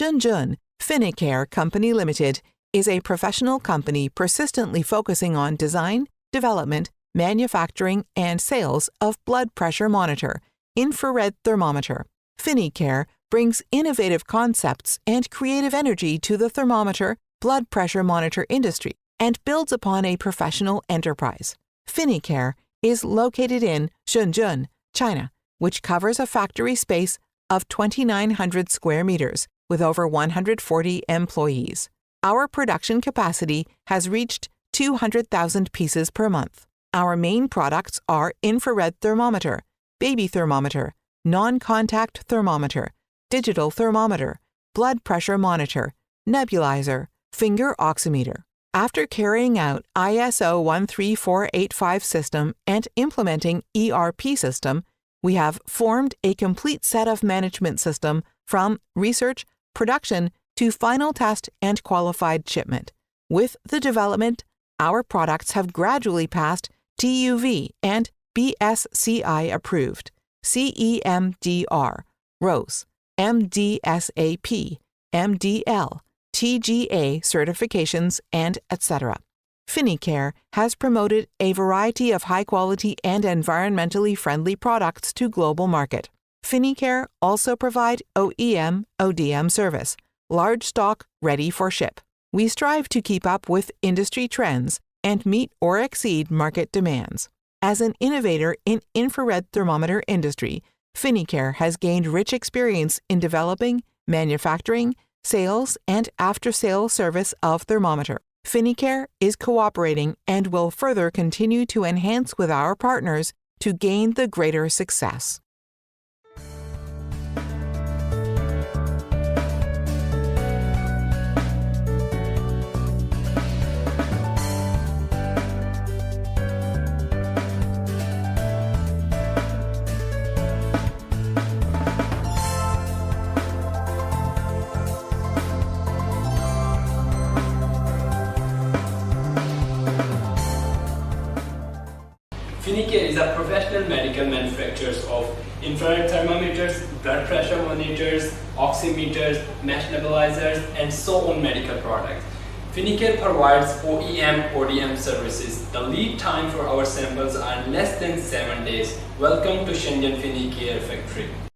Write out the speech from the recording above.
Shenzhen, Finicare Company Limited is a professional company persistently focusing on design, development, manufacturing, and sales of blood pressure monitor, infrared thermometer. Finicare brings innovative concepts and creative energy to the thermometer, blood pressure monitor industry and builds upon a professional enterprise. Finicare is located in Shenzhen, China, which covers a factory space of 2,900 square meters with over 140 employees. Our production capacity has reached 200,000 pieces per month. Our main products are infrared thermometer, baby thermometer, non-contact thermometer, digital thermometer, blood pressure monitor, nebulizer, finger oximeter. After carrying out ISO 13485 system and implementing ERP system, we have formed a complete set of management system from research, production, to final test and qualified shipment. With the development, our products have gradually passed TUV and BSCI approved, CEMDR, ROSE, MDSAP, MDL, TGA certifications, and etc. Finicare has promoted a variety of high-quality and environmentally friendly products to global market. Finicare also provide OEM, ODM service, large stock ready for ship. We strive to keep up with industry trends and meet or exceed market demands. As an innovator in infrared thermometer industry, Finicare has gained rich experience in developing, manufacturing, sales, and after-sale service of thermometer. Finicare is cooperating and will further continue to enhance with our partners to gain the greater success. Finicare is a professional medical manufacturer of infrared thermometers, blood pressure monitors, oximeters, mesh nebulizers, and so on medical products. Finicare provides OEM, ODM services. The lead time for our samples are less than 7 days. Welcome to Shenzhen Finicare factory.